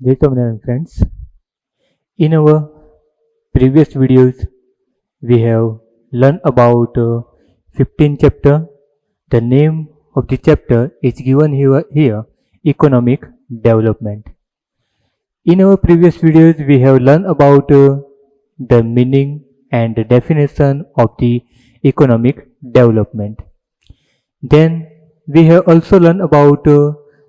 Jai Swaminarayan friends. In our previous videos, we have learned about 15 chapter. The name of the chapter is given here Economic Development. In our previous videos, we have learned about the meaning and the definition of the economic development. Then we have also learned about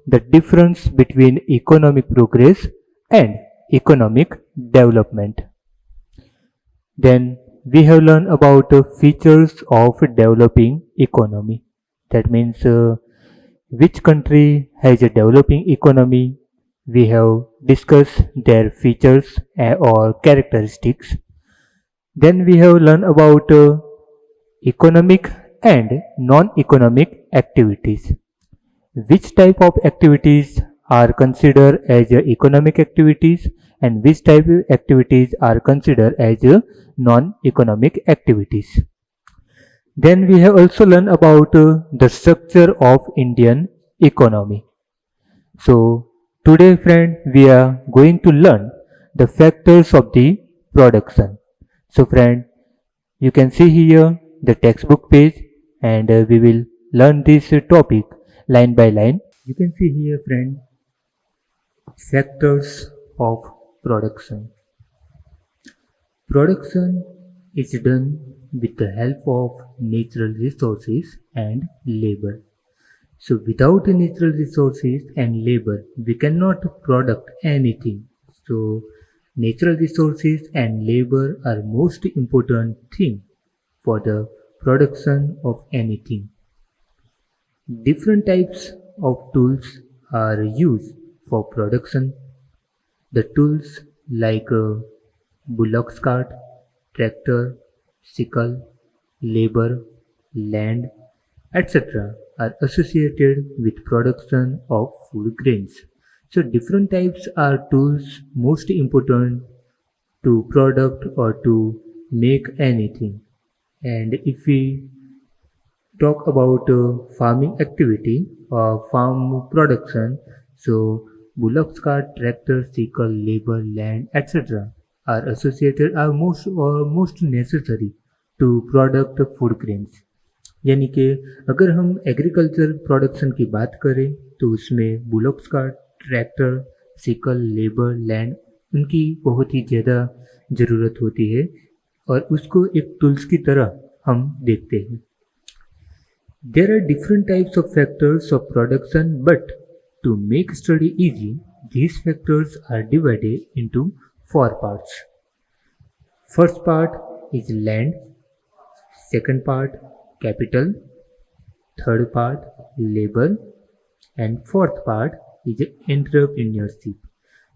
the difference between economic progress and economic development. Then we have learned about features of developing economy. That means which country has a developing economy. We have discussed their features or characteristics. Then we have learned about economic and non-economic activities. Which type of activities are considered as economic activities and which type of activities are considered as non-economic activities. Then we have also learned about the structure of Indian economy. So today friend we are going to learn the factors of the production. So friend, you can see here the textbook page and we will learn this topic line by line. You can see here friend factors of production. Production is done with the help of natural resources and labor. So without the natural resources and labor, we cannot product anything. So natural resources and labor are most important thing for the production of anything. Different types of tools are used for production. The tools like bullock's cart, tractor, sickle, labor, land, etc. are associated with production of food grains. So different types are tools most important to product or to make anything. And if we talk about farming activity or farm production, so bullocks cart, tractor, sickle, labor, land, etc. are associated are most necessary to product food grains. यानी कि अगर हम agriculture production की बात करें तो उसमें bullocks का ट्रैक्टर, सिकल, लेबर, लैंड उनकी बहुत ही ज़्यादा ज़रूरत होती है और उसको एक टूल्स की तरह हम देखते हैं. There are different types of factors of production, but to make study easy, these factors are divided into 4 parts. First part is land, second part capital, third part labor, and fourth part is entrepreneurship.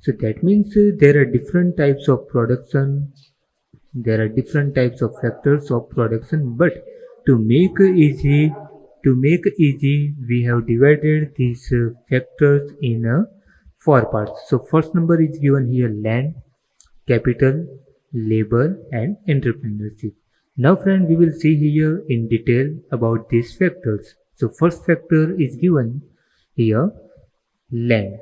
So that means there are different types of production, there are different types of factors of production, but to make easy we have divided these factors in 4 parts. So first number is given here land, capital, labor, and entrepreneurship. Now friend, we will see here in detail about these factors. So first factor is given here, land.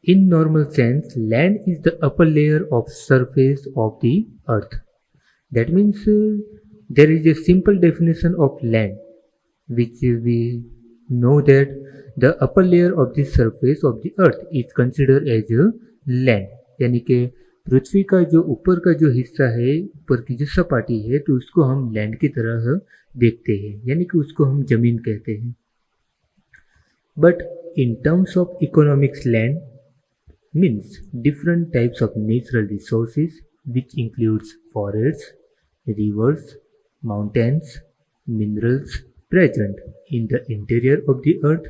In normal sense, land is the upper layer of surface of the earth. That means there is a simple definition of land, which we know that the upper layer of the surface of the earth is considered as a land. यानी कि पृथ्वी का जो ऊपर का जो हिस्सा है, ऊपर की जो सपाटी है, तो उसको हम लैंड की तरह देखते हैं, यानी कि उसको हम जमीन कहते हैं. But in terms of economics land means different types of natural resources which includes forests, rivers, mountains, minerals present in the interior of the earth,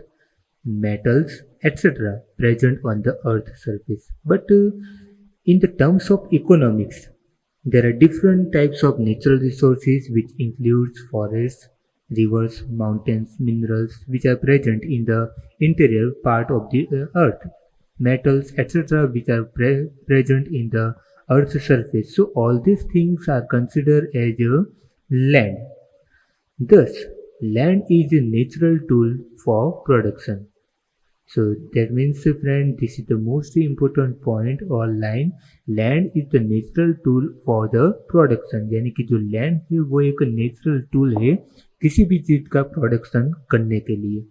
metals, etc. present on the earth's surface. But in the terms of economics, there are different types of natural resources which includes forests, rivers, mountains, minerals which are present in the interior part of the earth, metals, etc. which are present in the earth's surface. So all these things are considered as a land. Thus, land is a natural tool for production. So that means friend, this is the most important point or line. Land is the natural tool for the production, यानी कि जो land है वो एक natural tool है किसी भी चीज का प्रोडक्शन करने के लिए.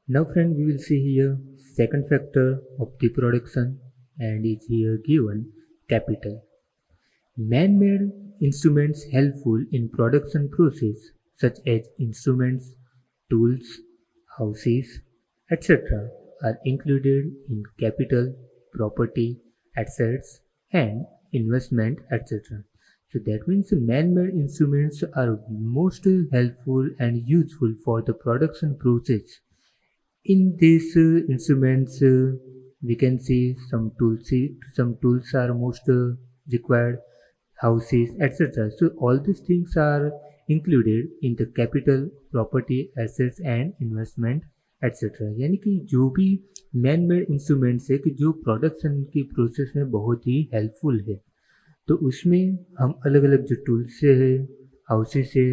Now friend, we will see here second factor of the production and is here given capital. Man-made instruments helpful in production process such as instruments, tools, houses, etc. are included in capital, property, assets and investment, etc. So that means man-made instruments are most helpful and useful for the production process. In these instruments, we can see some tools are most required, houses, etc. So all these things are included in the capital, property, assets and investment, etc. यानी कि जो भी man made instruments है कि जो production की process में बहुत ही हेल्पफुल है, तो उसमें हम अलग अलग जो टूल्स है, हाउसेस है,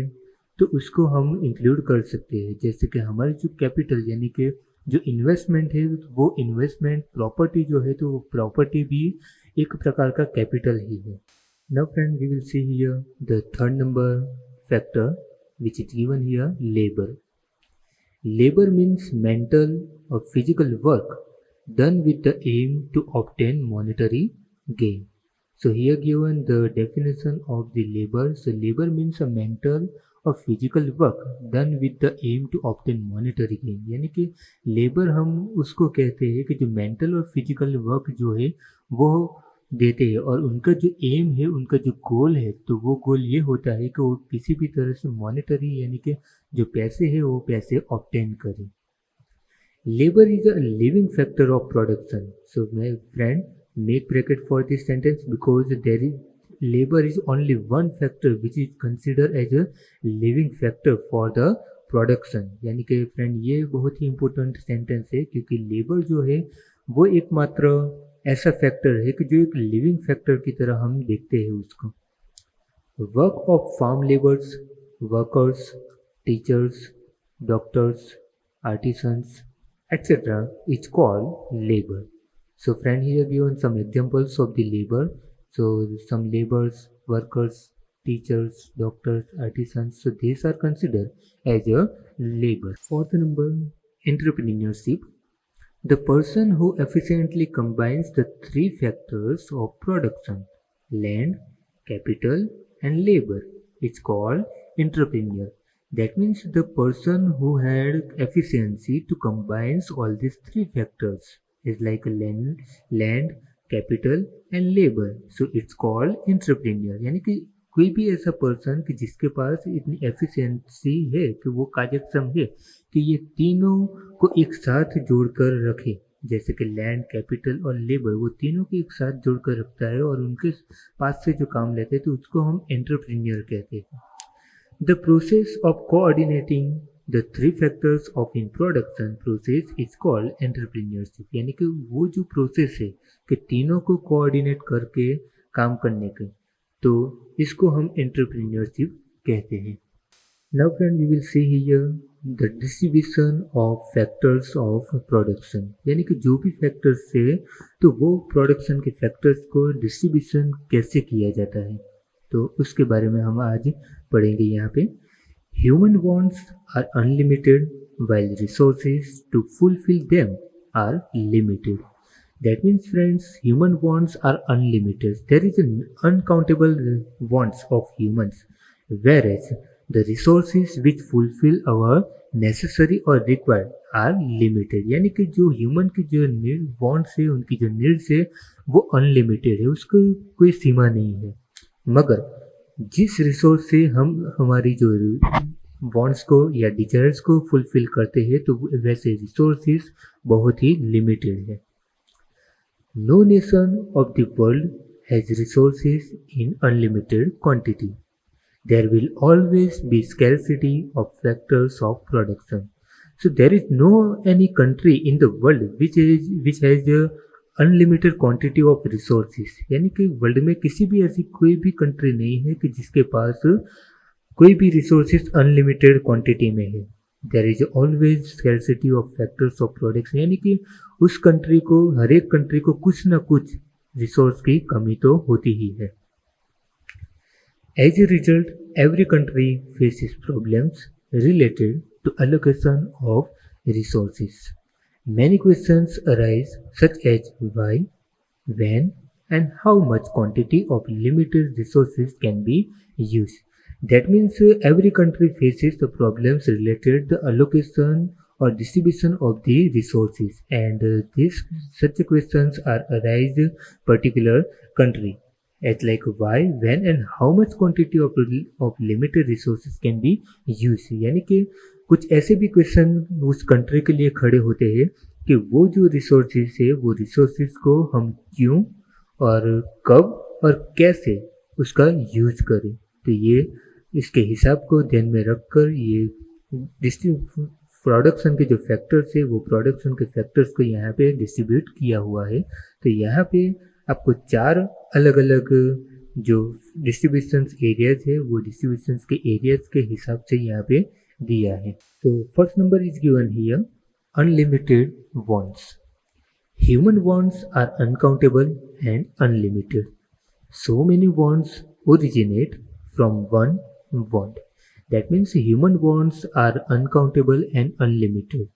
तो उसको हम इंक्लूड कर सकते हैं. जैसे कि हमारी जो कैपिटल यानी कि जो इन्वेस्टमेंट है वो इन्वेस्टमेंट, प्रॉपर्टी जो है तो वो प्रॉपर्टी भी एक प्रकार का कैपिटल ही है. Now friend, we will see here the third number factor which is given here, labor. Labor means mental or physical work done with the aim to obtain monetary gain. So here given the definition of the labor. So labor means a mental और physical work done with the aim to obtain monetary gain, यानी कि labour हम उसको कहते हैं कि जो mental और फिजिकल वर्क जो है वो देते हैं और उनका जो एम है, उनका जो गोल है, तो वो गोल ये होता है कि वो किसी भी तरह से मॉनेटरी यानी कि जो पैसे है वो पैसे ऑब्टेन करें. Labour is a living factor of production. So my friend, make bracket for this sentence because there is labor is only one factor which is considered as a living factor for the production. यानी कि friend ये बहुत ही important sentence है क्योंकि labour जो है वो एकमात्र ऐसा फैक्टर है कि जो एक लिविंग फैक्टर की तरह हम देखते हैं उसको. Work of farm labours, workers, teachers, doctors, artisans, etc. is called labor. So friend, here given some examples of the labor. So some laborers, workers, teachers, doctors, artisans, so these are considered as a labor. Fourth number, entrepreneurship. The person who efficiently combines the three factors of production, land, capital and labor, is called entrepreneur. That means the person who had efficiency to combines all these three factors is like land, capital and labour, so it's called entrepreneur. यानी कि कोई भी ऐसा person कि जिसके पास इतनी efficiency है कि वो कार्यक्षम है कि ये तीनों को एक साथ जोड़कर रखे, जैसे कि लैंड, कैपिटल और लेबर, वो तीनों को एक साथ जोड़कर रखता है और उनके पास से जो काम लेते हैं तो उसको हम एंटरप्रेन्योर कहते हैं. The process of coordinating the three factors of in production process is called entrepreneurship. यानी कि वो जो प्रोसेस है कि तीनों को कोऑर्डिनेट करके काम करने के, तो इसको हम एंटरप्रेन्योरशिप कहते हैं. Now friend, we will see here the distribution of factors of production. यानी कि जो भी फैक्टर्स है तो वो प्रोडक्शन के फैक्टर्स को डिस्ट्रीब्यूशन कैसे किया जाता है, तो उसके बारे में हम आज पढ़ेंगे यहाँ पे. Human wants are unlimited while resources to fulfill them are limited. That means friends, human wants are unlimited. There is an uncountable wants of humans, whereas the resources which fulfill our necessary or required are limited. यानी कि जो human की जो need wants है, उनकी जो needs है वो अनलिमिटेड है, उसको कोई सीमा नहीं है. मगर जिस रिसोर्स से हम हमारी जो वॉन्ट्स को या डिजायर्स को फुलफिल करते हैं तो वैसे रिसोर्सेज बहुत ही लिमिटेड है. No nation of the world has resources in unlimited quantity. There will always be scarcity of factors of production. So there is no any country in the world which has unlimited quantity of resources. यानी कि world में किसी भी ऐसी कोई भी country नहीं है कि जिसके पास कोई भी रिसोर्सेज अनलिमिटेड क्वांटिटी में है. There is always scarcity of factors of products, यानी कि उस कंट्री को, हर एक कंट्री को कुछ ना कुछ रिसोर्स की कमी तो होती ही है। As a result, every country faces problems related to allocation of resources. Many questions arise, such as why, when, and how much quantity of limited resources can be used. That means every country faces the problems related to the allocation or distribution of the resources, and these such questions are arise particular country, as like why, when, and how much quantity of limited resources can be used। यानी कि कुछ ऐसे भी question उस country के लिए खड़े होते हैं कि वो जो रिसोर्सेज है, वो रिसोर्सेज को हम क्यों और कब और कैसे उसका यूज करें। तो ये इसके हिसाब को ध्यान में रखकर ये प्रोडक्शन के जो फैक्टर्स है, वो प्रोडक्शन के फैक्टर्स को यहाँ पे डिस्ट्रीब्यूट किया हुआ है। तो यहाँ पे आपको 4 अलग अलग जो डिस्ट्रीब्यूशन एरियाज है, वो डिस्ट्रीब्यूशन के एरियाज के हिसाब से यहाँ पे दिया है। तो first number is given here, unlimited wants. Human wants are uncountable and unlimited. So many wants originate from one want. That means human wants are uncountable and unlimited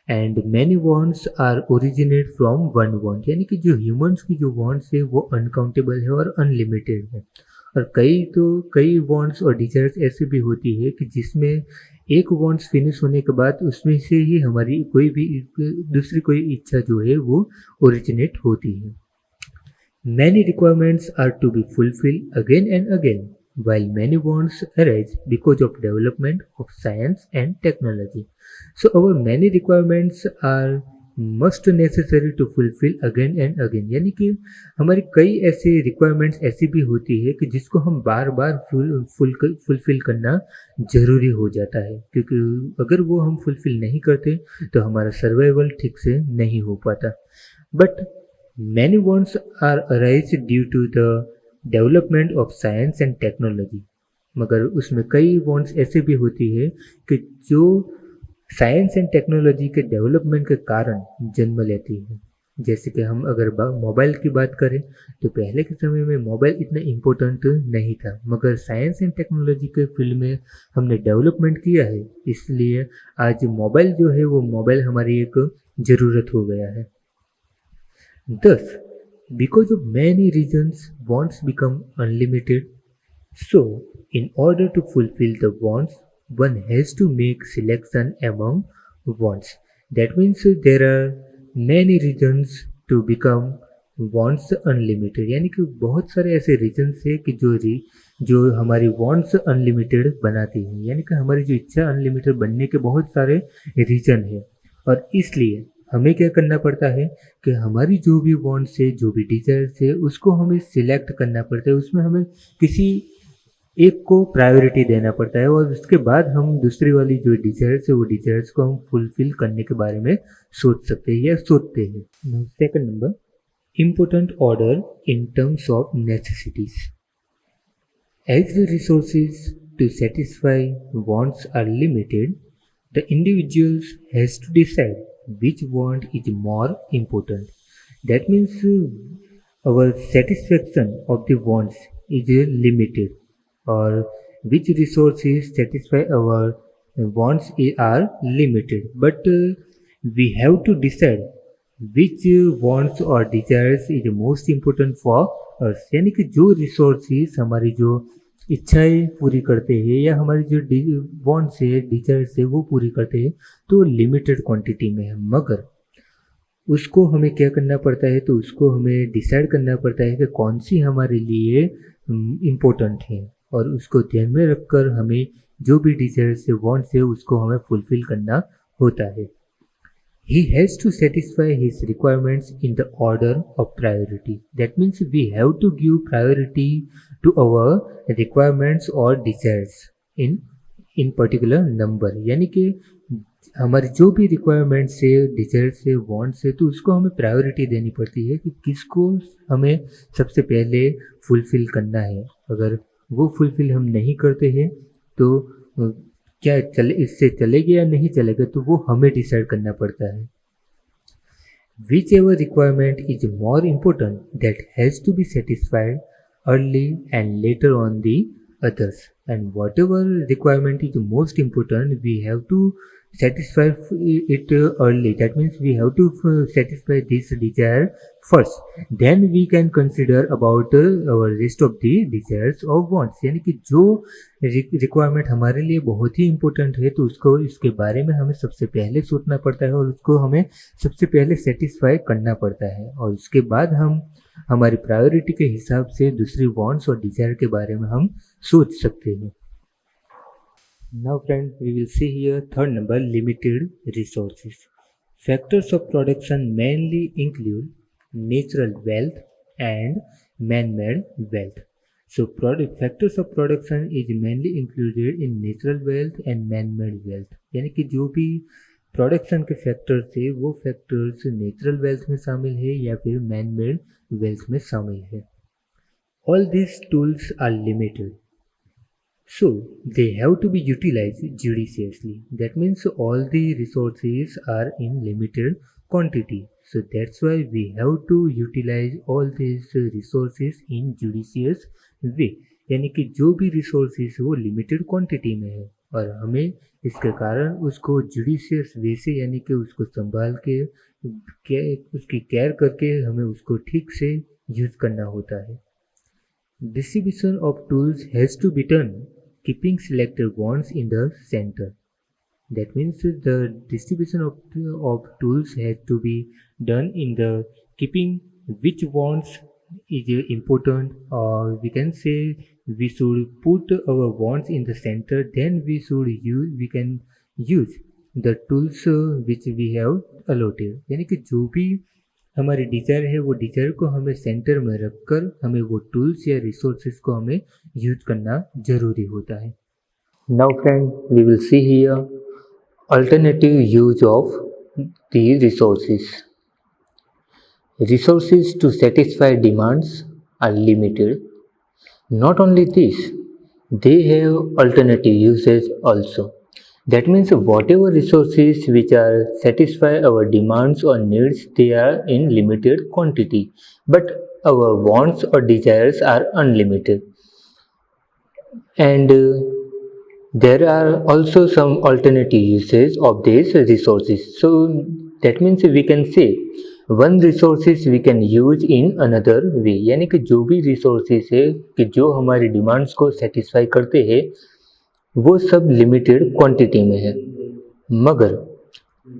and many wants are originate from one want. यानी कि जो humans की जो wants है वो uncountable है और unlimited है। और कई वांट्स और डिजायर्स ऐसे भी होती है कि जिसमें एक वांट्स फिनिश होने के बाद उसमें से ही हमारी कोई भी दूसरी कोई इच्छा जो है वो ओरिजिनेट होती है। Many requirements are to be fulfil again and again, while many wants arise because of development of science and technology. So our many requirements are must necessary to fulfill again and again। यानी कि हमारी कई ऐसे requirements ऐसी भी होती है कि जिसको हम बार बार फुलफिल करना ज़रूरी हो जाता है, क्योंकि अगर वो हम फुलफिल नहीं करते तो हमारा सर्वाइवल ठीक से नहीं हो पाता। But many wants are arise due to the development of science and technology. मगर उसमें कई वांट्स ऐसे भी होती है कि जो साइंस एंड टेक्नोलॉजी के डेवलपमेंट के कारण जन्म लेती है। जैसे कि हम अगर मोबाइल की बात करें तो पहले के समय में मोबाइल इतना इम्पोर्टेंट नहीं था, मगर साइंस एंड टेक्नोलॉजी के फील्ड में हमने डेवलपमेंट किया है, इसलिए आज मोबाइल जो है वो मोबाइल हमारी एक ज़रूरत हो गया है। दस, because of many reasons, wants become unlimited. So, in order to fulfill the wants, one has to make selection among wants. That means there are many reasons to become wants unlimited। यानी कि बहुत सारे ऐसे reasons है कि जो हमारी wants unlimited बनाती हैं। यानी कि हमारी जो इच्छा unlimited बनने के बहुत सारे reason है, और इसलिए हमें क्या करना पड़ता है कि हमारी जो भी वांट्स है, जो भी डिजायर्स है, उसको हमें सिलेक्ट करना पड़ता है। उसमें हमें किसी एक को प्रायोरिटी देना पड़ता है और उसके बाद हम दूसरी वाली जो डिजायर्स है वो डिजायर्स को हम फुलफिल करने के बारे में सोच सकते हैं या सोचते हैं। Second number, important order in terms of necessities. As the resources to satisfy wants are limited, the individuals has to decide which want is more important. That means our satisfaction of the wants is limited, or which resources satisfy our wants are limited, but we have to decide which wants or desires is most important for us। यानी कि जो resources हमारी जो इच्छाएं पूरी करते हैं या हमारी जो वांट्स है, डिजायर्स है, वो पूरी करते हैं तो लिमिटेड क्वांटिटी में है, मगर उसको हमें क्या करना पड़ता है, तो उसको हमें डिसाइड करना पड़ता है कि कौन सी हमारे लिए इम्पोर्टेंट है, और उसको ध्यान में रखकर हमें जो भी डिजायर्स है, वांट्स है, उसको हमें फुलफिल करना होता है। He has to satisfy his requirements in the order of priority. That means we have to give priority to our requirements or desires in particular number। यानी कि हमारी जो भी रिक्वायरमेंट्स है, डिजायर्स है, वांट्स है, तो उसको हमें प्रायोरिटी देनी पड़ती है कि किसको हमें सबसे पहले फुलफिल करना है। अगर वो फुलफिल हम नहीं करते हैं तो क्या इससे चलेगा या नहीं चलेगा, तो वो हमें डिसाइड करना पड़ता है। Whichever requirement is more important, that has to be satisfied early and later on the others. And whatever requirement is most important, we have to satisfy it early. That means we have to satisfy this desire first. Then we can consider about our rest of the desires or wants. यानी कि जो requirement हमारे लिए बहुत ही important है, तो उसको इसके बारे में हमें सबसे पहले सोचना पड़ता है और उसको हमें सबसे पहले सेटिस्फाई करना पड़ता है, और उसके बाद हम हमारी प्रायोरिटी के हिसाब से दूसरी वांट्स और डिजायर के बारे में हम सोच सकते हैं। Now friends, we will see here third number, limited resources. Factors of production mainly include natural wealth and man-made wealth. So factors of production is mainly included in natural wealth and man-made wealth. यानी कि जो भी production के factors है वो factors natural wealth में शामिल है या फिर मैन मेड वेल्थ में शामिल है। All these tools are limited, so they have to be utilized judiciously. That means all the resources are in limited quantity. So that's why we have to utilize all these resources in judicious way. यानी कि जो भी resources वो limited quantity में है और हमें इसके कारण उसको judicious way से यानी कि उसको संभाल के उसकी केयर करके हमें उसको ठीक से यूज करना होता है। Distribution of tools has to be done keeping selected wants in the center. That means the distribution of tools has to be done in the keeping which wants is important, or we can say we should put our wants in the center, then we can use the tools which we have allotted. यानी कि जो भी हमारी Dzire है वो Dzire को हमें centre में रखकर हमें वो टूल्स या रिसोर्सेज को हमें यूज करना जरूरी होता है। Now friend, we will see here alternative use of the resources. Resources to satisfy demands are limited. Not only this, they have alternative uses also. That means whatever resources which are satisfy our demands or needs, they are in limited quantity, but our wants or desires are unlimited. And there are also some alternative uses of these resources. So that means we can say one resources we can use in another way. यानी कि जो भी resources है कि जो हमारी demands को satisfy करते हैं वो सब लिमिटेड क्वांटिटी में है, मगर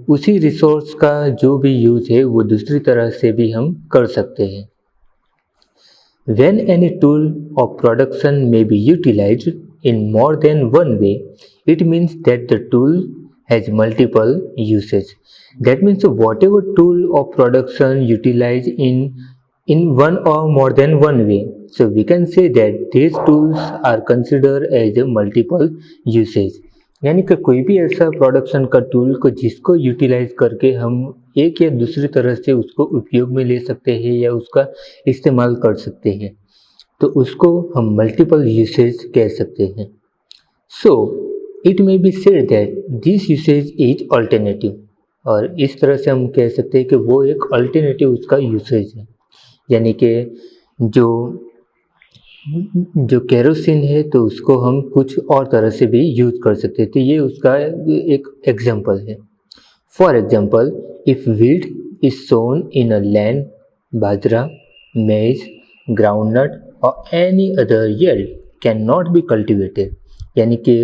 उसी रिसोर्स का जो भी यूज है वो दूसरी तरह से भी हम कर सकते हैं. When any tool of production may be utilized in more than one way, it means that the tool has multiple uses. That means whatever tool of production utilized in one or more than one way, so we can say that these tools are considered as a multiple usage. यानी कि कोई भी ऐसा production का tool को जिसको utilise करके हम एक या दूसरी तरह से उसको उपयोग में ले सकते हैं या उसका इस्तेमाल कर सकते हैं, तो उसको हम मल्टीपल यूसेज कह सकते हैं. So it may be said that this usage is alternative. और इस तरह से हम कह सकते हैं कि वो एक अल्टरनेटिव उसका यूसेज है. यानी कि जो केरोसिन है तो उसको हम कुछ और तरह से भी यूज कर सकते हैं. तो ये उसका एक एग्जांपल है. For example, if wheat is sown in a land, bajra, maize, groundnut और any other yield can not be cultivated. यानी कि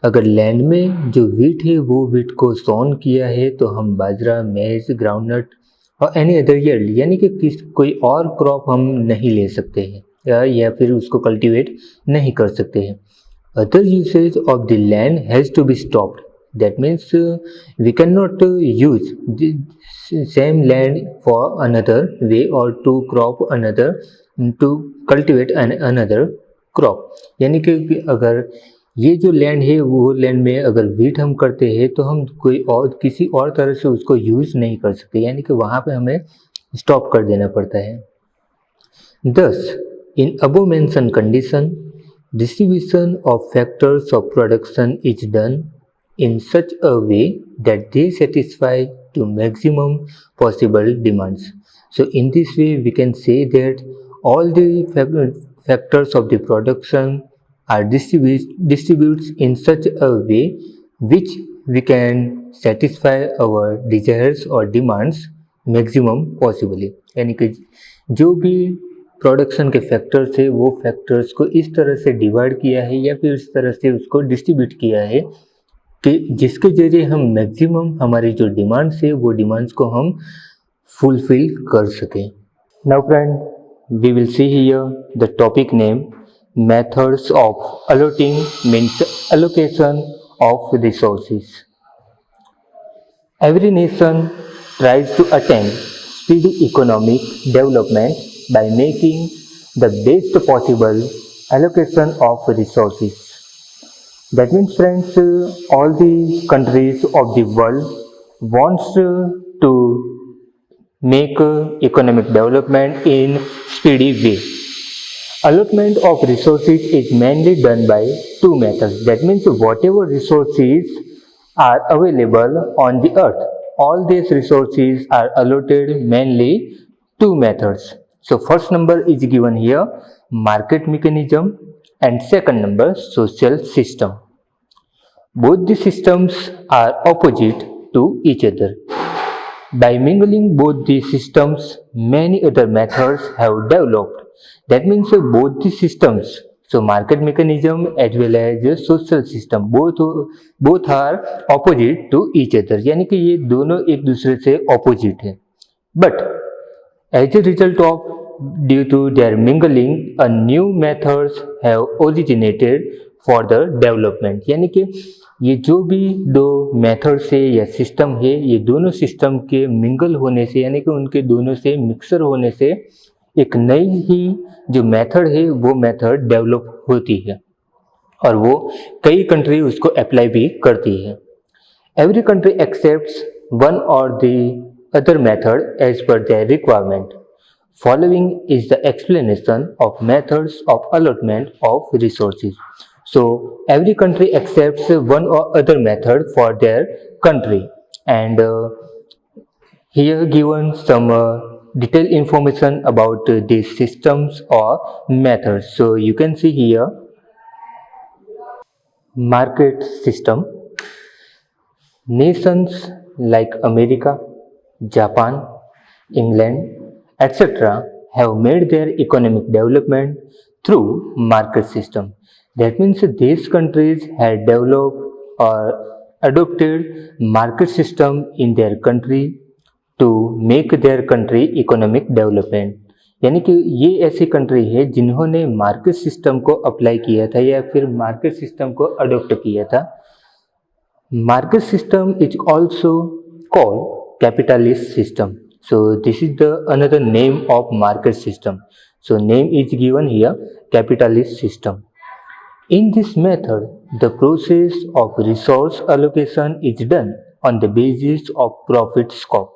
अगर लैंड में जो व्हीट है वो व्हीट को सोन किया है तो हम बाजरा, मेज, ग्राउंडनट और एनी अदर यील्ड यानी कि कोई और क्रॉप हम नहीं ले सकते हैं या फिर उसको कल्टीवेट नहीं कर सकते हैं. Other usage of the land has to be stopped. That means we can not use same land for another way और to crop another to cultivate another crop. यानी कि अगर ये जो लैंड है वो लैंड में अगर व्हीट हम करते हैं तो हम कोई और किसी और तरह से उसको यूज़ नहीं कर सकते. यानी कि वहाँ पे हमें स्टॉप कर देना पड़ता है. Thus, in above-mentioned condition, distribution of factors of production is done in such a way that they satisfy to maximum possible demands. So in this way we can say that all the factors of the production are distributes in such a way which we can satisfy our desires or demands maximum possibly, यानी कि जो भी production के factors है वो factors को इस तरह से डिवाइड किया है या फिर इस तरह से उसको डिस्ट्रीब्यूट किया है कि जिसके जरिए हम मैक्सिमम हमारी जो डिमांड्स है वो डिमांड्स को हम फुलफिल कर सकें. Now friend, we will see here the topic name methods of allotting means allocation of resources. Every nation tries to attain speedy economic development by making the best possible allocation of resources. That means, friends, all the countries of the world wants to make economic development in speedy way. Allotment of resources is mainly done by two methods. That means whatever resources are available on the earth, all these resources are allotted mainly two methods. So first number is given here, market mechanism, and second number, social system. Both the systems are opposite to each other. By mingling both the systems, many other methods have developed. That means both the systems, so market mechanism as well as social system, both are opposite to each other. यानी कि ये दोनों एक दूसरे से opposite है. But as a result of due to their mingling, a new methods have originated for the development. यानी कि ये जो भी दो मेथड्स है या सिस्टम है, ये दोनों सिस्टम के मिंगल होने से यानी कि उनके दोनों से मिक्सर होने से एक नई ही जो मेथड है वो मेथड डेवलप होती है और वो कई कंट्री उसको अप्लाई भी करती है. Every country accepts one or the other method as per their requirement. Following is the explanation of methods of allotment of resources. So every country accepts one or other method for their country, and here given some detailed information about these systems or methods. So you can see here market system. Nations like America, Japan, England, etc. have made their economic development through market system. That means these countries had developed or adopted market system in their country to make their country economic development. यानी कि ये ऐसी country है जिन्होंने market system को apply किया था या फिर मार्केट सिस्टम को अडोप्ट किया था. Market system is also called capitalist system. So this is the another name of market system. So name is given here, capitalist system. In this method, the process of resource allocation is done on the basis of profit scope.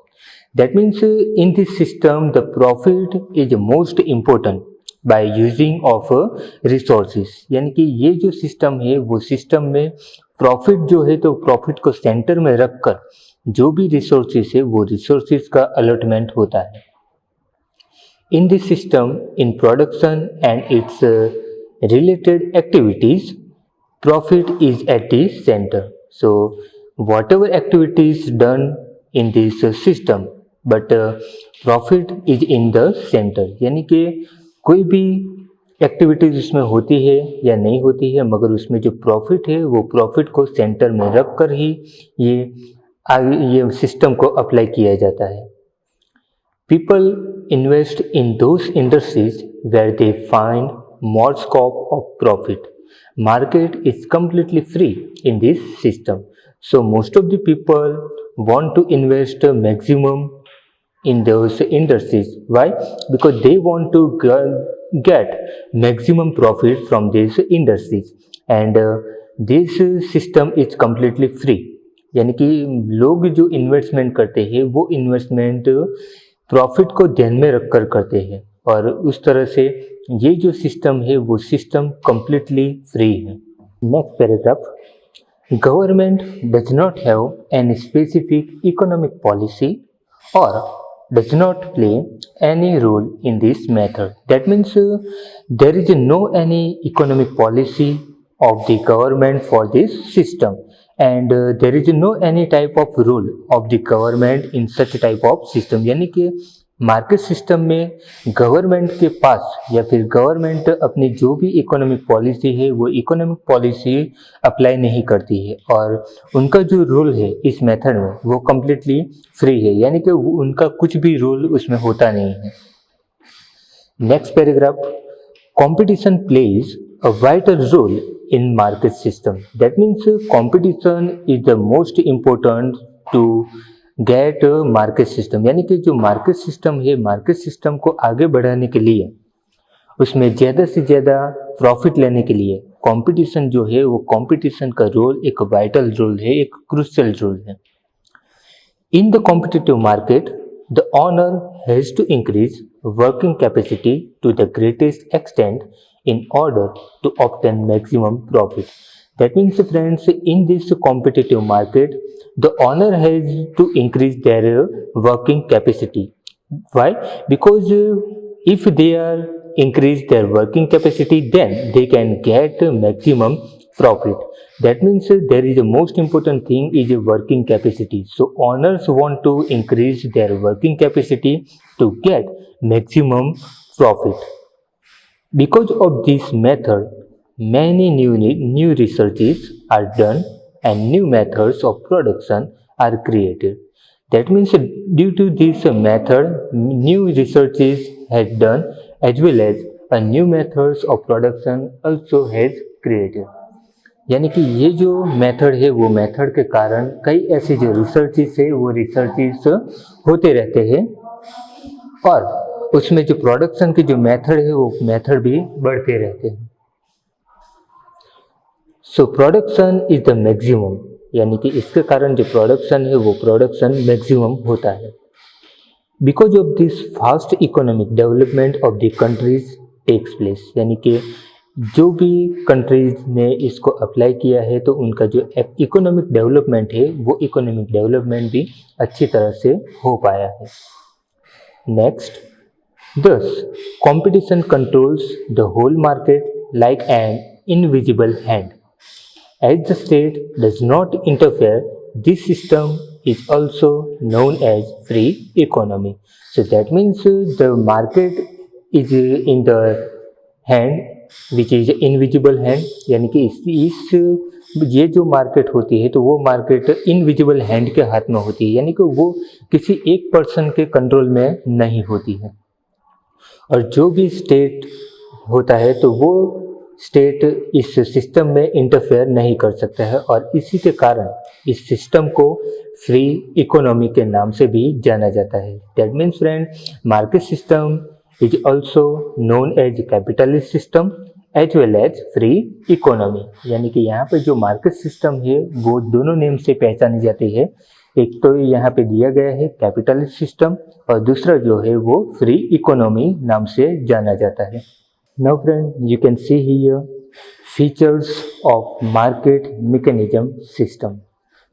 That means in this system, the profit is most important by using of resources. यानी कि ये जो system है वो system में profit जो है तो प्रॉफिट को सेंटर में रखकर जो भी रिसोर्सेज है वो रिसोर्सेज का अलॉटमेंट होता है. इन this system, in production and it's related activities, profit is at the centre. So what ever activities done in this system but profit is in the centre. यानी कि कोई भी एक्टिविटीज उसमें होती है या नहीं होती है मगर उसमें जो प्रॉफिट है वो प्रॉफिट को सेंटर में रख कर ही ये सिस्टम को अप्लाई किया जाता है. People invest in those industries where they find more scope of profit. Market is completely free in this system. So most of the people want to invest maximum in those industries. Why? Because they want to get maximum profit from these industries, and this system is completely free. यानी कि लोग जो investment करते हैं वो investment profit को ध्यान में रखकर करते हैं और उस तरह से ये जो सिस्टम है वो सिस्टम completely फ्री है. Next paragraph. Government does not have any specific economic policy or does not play any role in this method. That means there is no any economic policy of the government for this system, and there is no any type of role of the government in such type of system. यानी कि market system में government के पास या फिर government अपनी जो भी economic policy है वो इकोनॉमिक पॉलिसी अप्लाई नहीं करती है, और उनका जो रोल है इस मेथड में वो कम्प्लीटली फ्री है, यानी कि उनका कुछ भी रोल उसमें होता नहीं है। Next paragraph, competition plays a vital role in market system. That means competition is the most important to get market system, यानी कि जो मार्केट सिस्टम है, मार्केट सिस्टम को आगे बढ़ाने के लिए, उसमें ज़्यादा से ज़्यादा प्रॉफिट लेने के लिए कंपटीशन जो है वो कंपटीशन का रोल एक वाइटल रोल है, एक क्रूशियल रोल है। In the competitive market the owner has to increase working capacity to the greatest extent in order to obtain maximum profit. That means friends, in this competitive market the owner has to increase their working capacity. Why? Because if they are increase their working capacity, then they can get maximum profit. That means there is the most important thing is working capacity. So owners want to increase their working capacity to get maximum profit. Because of this method, many new researches are done and new methods of production are created. That means due to this method, new researches has done as well as a new methods of production also has created. यानी कि ये जो method है वो method के कारण कई ऐसे जो रिसर्चेस है वो रिसर्चेस होते रहते हैं, और उसमें जो प्रोडक्शन की जो मेथड है वो मेथड भी बढ़ते रहते हैं। So production is the maximum, यानी कि इसके कारण जो प्रोडक्शन है वो प्रोडक्शन मैक्सिमम होता है। Because of this fast economic development of the countries takes place, यानी कि जो भी कंट्रीज ने इसको अप्लाई किया है तो उनका जो इकोनॉमिक डेवलपमेंट है वो इकोनॉमिक डेवलपमेंट भी अच्छी तरह से हो पाया है। Next, thus competition controls the whole market like an invisible hand. As the state does not interfere, this system is also known as free economy. So that means the market is in the hand which is invisible hand, यानी कि इस ये जो market होती है तो वो market invisible hand के हाथ में होती है, यानी कि वो किसी एक पर्सन के कंट्रोल में नहीं होती है। और जो भी स्टेट होता है तो वो स्टेट इस सिस्टम में इंटरफेयर नहीं कर सकता है, और इसी के कारण इस सिस्टम को फ्री इकोनॉमी के नाम से भी जाना जाता है। That means friend, market system is also known as capitalist system as well as free economy, यानी कि यहाँ पे जो मार्केट सिस्टम है वो दोनों नेम से पहचानी जाती है। एक तो यहाँ पे दिया गया है कैपिटलिस्ट सिस्टम, और दूसरा जो है वो फ्री इकोनॉमी नाम से जाना जाता है। Now friend, you can see here features of market mechanism system.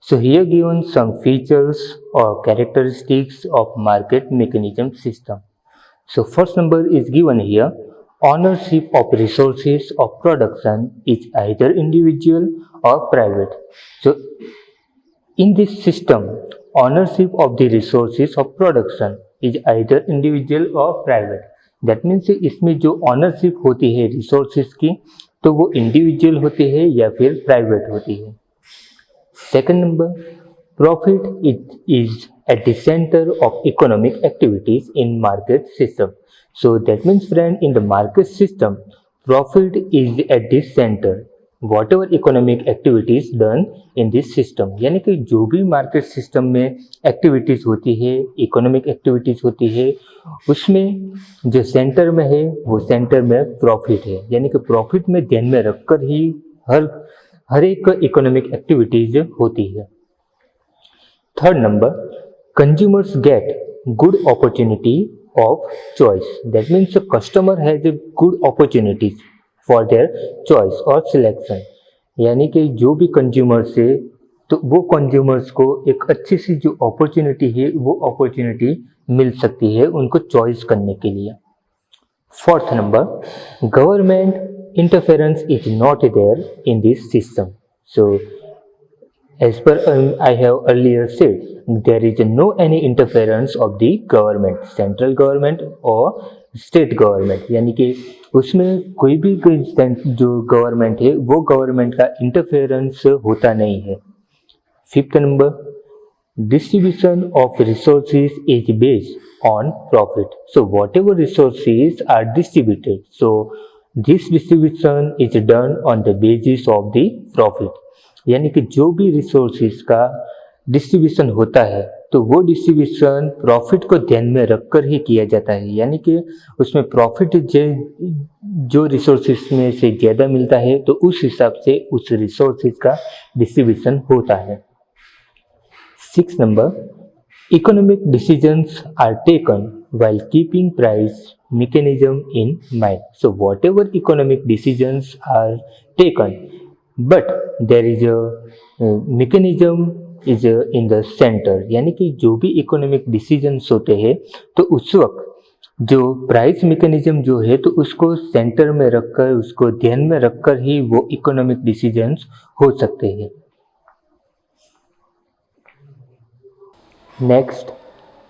So here given some features और characteristics of market mechanism system. So first number is given here, ownership of resources of production is either individual or private. So in this system, ownership of the resources of production is either individual or private. That means इसमें जो ownership होती है resources की तो वो individual होती है या फिर private होती है। Second number, profit is at the center of economic activities in market system. So that means friend, in the market system, profit is at the center. Whatever economic activities done in this system, यानी कि जो भी market system में activities होती है, economic activities होती है, उसमें जो सेंटर में है वो सेंटर में प्रॉफिट है, यानी कि प्रॉफिट में ध्यान में रखकर ही हर एक इकोनॉमिक एक्टिविटीज़ होती है। Third number, consumers get good opportunity of choice. That means the customer has a good opportunities for their choice or selection. यानी कि जो भी कंज्यूमर्स है तो वो कंज्यूमर्स को एक अच्छी सी जो अपॉर्चुनिटी है वो अपॉर्चुनिटी मिल सकती है उनको चॉइस करने के लिए। Fourth number, government interference is not there in this system. So as per I have earlier said, there is no any interference of the government, central government or state government, यानी कि उसमें कोई भी जो government है वो government का interference होता नहीं है। Fifth number, distribution of resources is based on profit. So whatever resources are distributed, so this distribution is done on the basis of the profit. यानी कि जो भी रिसोर्सेज का डिस्ट्रीब्यूशन होता है तो वो डिस्ट्रीब्यूशन प्रॉफिट को ध्यान में रखकर ही किया जाता है, यानी कि उसमें प्रॉफिट जो रिसोर्सेज में से ज़्यादा मिलता है तो उस हिसाब से उस रिसोर्सेज का डिस्ट्रीब्यूशन होता है। Six number, economic decisions are taken while keeping price mechanism in mind. So whatever economic decisions are taken, but there is a mechanism is in the center, यानी कि जो भी इकोनॉमिक डिसीजंस होते हैं तो उस वक्त जो प्राइस मैकेनिज्म जो है तो उसको सेंटर में रखकर उसको ध्यान में रखकर ही वो इकोनॉमिक डिसीजंस हो सकते हैं। Next,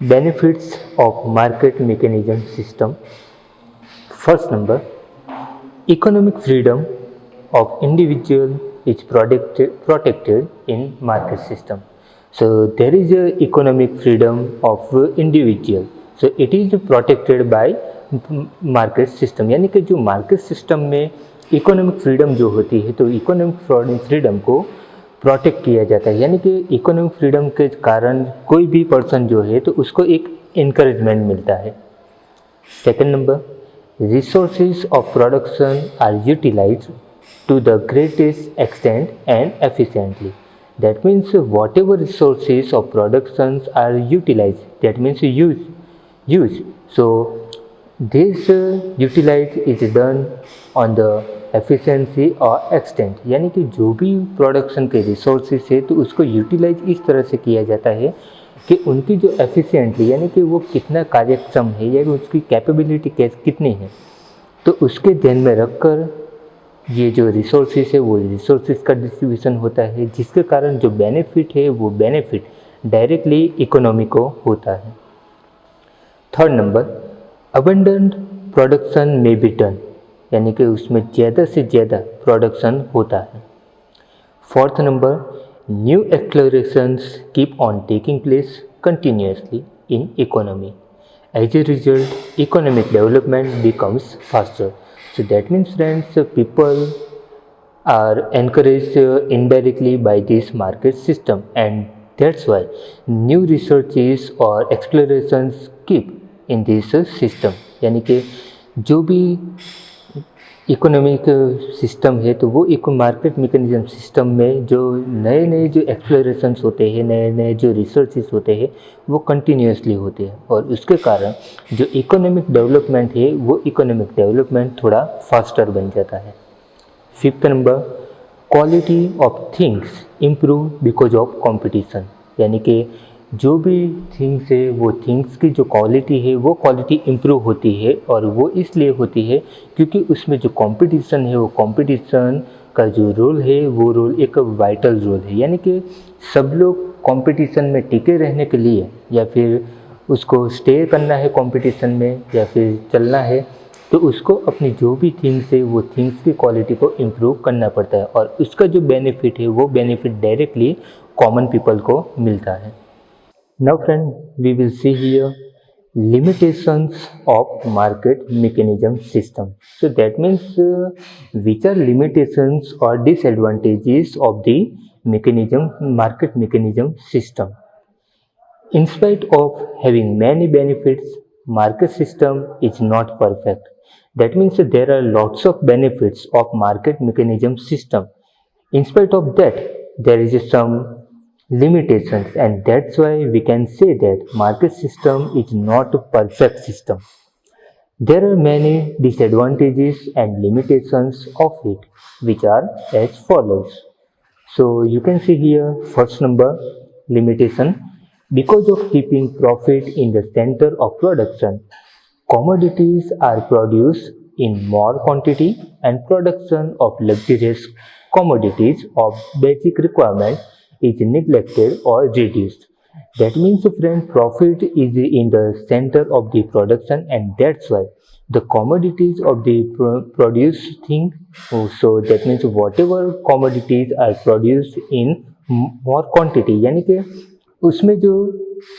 benefits of market mechanism system. First number, economic freedom of individual is protected in market system. So there is a economic freedom of individual, so it is protected by market system, यानी कि जो market system में economic freedom जो होती है तो economic freedom को protect किया जाता है, यानी कि इकोनॉमिक फ्रीडम के कारण कोई भी पर्सन जो है तो उसको एक इनकरेजमेंट मिलता है। Second number, resources of production are utilised to the greatest extent and efficiently. That means whatever resources of production are utilised, that means use so this utilise is done on the efficiency or extent, यानी कि जो भी production के resources है तो उसको utilise इस तरह से किया जाता है कि उनकी जो एफिशिएंटली यानी कि वो कितना कार्यक्षम है या उसकी कैपेबिलिटी कितनी है तो उसके ध्यान में रखकर ये जो रिसोर्सेज है वो रिसोर्सेज का डिस्ट्रीब्यूशन होता है, जिसके कारण जो बेनिफिट है वो बेनिफिट डायरेक्टली इकोनॉमी को होता है। Third number, abundant production may be done, यानी कि उसमें ज़्यादा से ज़्यादा प्रोडक्शन होता है। Fourth number, new explorations keep on taking place continuously in economy, as a result economic development becomes faster. So that means friends, people are encouraged indirectly by this market system, and that's why new researches or explorations keep in this system, यानी कि जो भी economic system है तो वो एक market mechanism system में जो नए नए जो एक्सप्लोरेशंस होते हैं, नए नए जो रिसर्चेस होते हैं वो कंटिन्यूसली होते हैं और उसके कारण जो इकोनॉमिक डेवलपमेंट है वो इकोनॉमिक डेवलपमेंट थोड़ा फास्टर बन जाता है। Fifth number, quality of things improve because of competition, यानी कि जो भी थिंग्स है वो थिंग्स की जो क्वालिटी है वो क्वालिटी इम्प्रूव होती है और वो इसलिए होती है क्योंकि उसमें जो कंपटीशन है वो कंपटीशन का जो रोल है वो रोल एक वाइटल रोल है, यानी कि सब लोग कंपटीशन में टिके रहने के लिए या फिर उसको स्टे करना है कंपटीशन में या फिर चलना है तो उसको अपनी जो भी थिंग्स है वो थिंग्स की क्वालिटी को इम्प्रूव करना पड़ता है और उसका जो बेनिफिट है वो बेनिफिट डायरेक्टली कॉमन पीपल को मिलता है। Now friend, we will see here limitations of market mechanism system. So that means which are limitations or disadvantages of the market mechanism system. In spite of having many benefits, market system is not perfect. That means there are lots of benefits of market mechanism system. In spite of that, there is some limitations, and that's why we can say that market system is not a perfect system. There are many disadvantages and limitations of it, which are as follows. So you can see here first number limitation, because of keeping profit in the center of production. Commodities are produced in more quantity and production of luxurious commodities of basic requirement is neglected or reduced. That means friend profit is in the center of the production, and that's why the commodities of the produced thing, so that means whatever commodities are produced in more quantity, यानी कि उसमें जो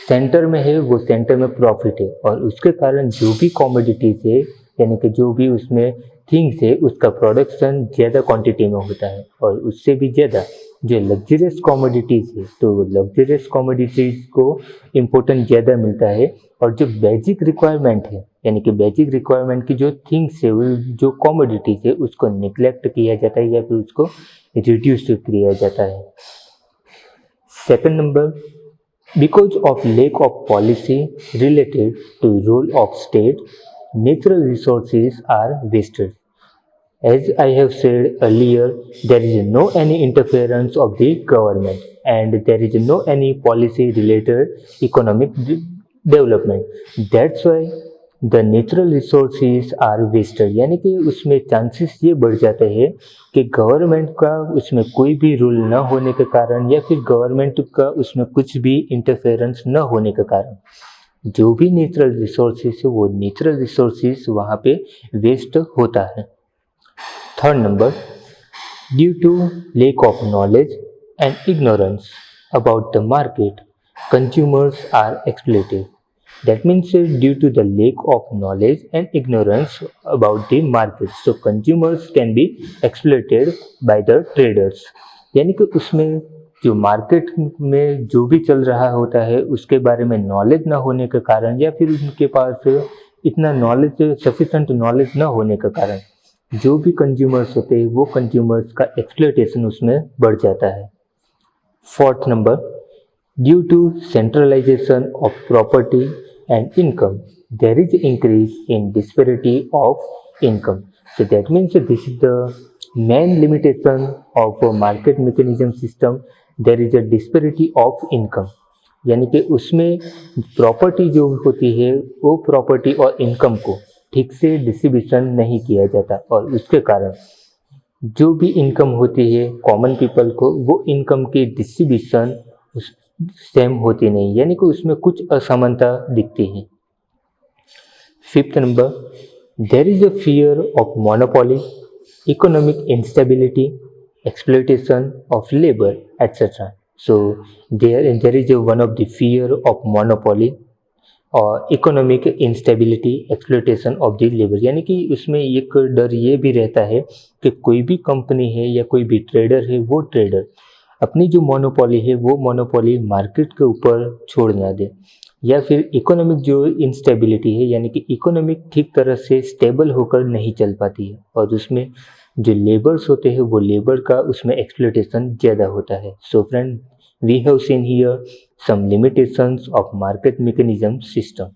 centre में है वो centre में profit है, और उसके कारण जो भी कॉमोडिटीज है यानी कि जो भी उसमें थिंग्स है उसका प्रोडक्शन ज़्यादा क्वांटिटी में होता है, और उससे भी ज़्यादा जो लग्जरियस कॉमोडिटीज़ है तो लग्जरियस कॉमोडिटीज़ को इम्पोर्टेंस ज़्यादा मिलता है, और जो बेसिक रिक्वायरमेंट है यानी कि बेसिक रिक्वायरमेंट की जो थिंग्स है, वो जो कॉमोडिटीज़ है उसको निगलेक्ट किया जाता है या फिर उसको रिड्यूस किया जाता है। Second number, because of lack of policy related to role of state, natural resources are wasted. As I have said earlier, there is no any interference of the government, and there is no any policy related economic development. That's why the natural resources are wasted, यानी कि उसमें chances ये बढ़ जाते हैं कि government का उसमें कोई भी रूल न होने के कारण या फिर गवर्नमेंट का उसमें कुछ भी इंटरफेरेंस न होने के कारण जो भी नेचुरल रिसोर्सेज है वो नेचुरल रिसोर्सेज वहाँ पे वेस्ट होता है। Third number, due to lack of knowledge and ignorance about the market, consumers are exploited. That means due to the lack of knowledge and ignorance about the market, so consumers can be exploited by the traders। यानी कि उसमें जो market में जो भी चल रहा होता है उसके बारे में नॉलेज ना होने के कारण या फिर उनके पास इतना नॉलेज सफिशेंट नॉलेज ना होने के कारण जो भी कंज्यूमर्स होते हैं वो कंज्यूमर्स का एक्सप्लॉइटेशन उसमें बढ़ जाता है। Fourth number, due to centralization of property and income, there is increase in disparity of income. So that means this is the main limitation of a market mechanism system. There is a disparity of income, यानी कि उसमें property जो होती है वो property और income को ठीक से डिस्ट्रीब्यूशन नहीं किया जाता, और उसके कारण जो भी इनकम होती है कॉमन पीपल को वो इनकम की डिस्ट्रीब्यूशन सेम होती नहीं, यानी कि उसमें कुछ असमानता दिखती है। Fifth number, there is a fear of monopoly, economic instability, exploitation of labour etcetera. So there is one of the fear of monopoly और economic instability, exploitation of the labour, यानी कि उसमें एक डर ये भी रहता है कि कोई भी कंपनी है या कोई भी ट्रेडर है वो ट्रेडर अपनी जो मोनोपोली है वो मोनोपोली मार्केट के ऊपर छोड़ ना दे, या फिर इकोनॉमिक जो इंस्टेबिलिटी है यानी कि इकोनॉमिक ठीक तरह से स्टेबल होकर नहीं चल पाती है, और उसमें जो लेबर्स होते हैं वो लेबर का उसमें एक्सप्लॉइटेशन ज़्यादा होता है। So friend, we have seen here some limitations of market mechanism system.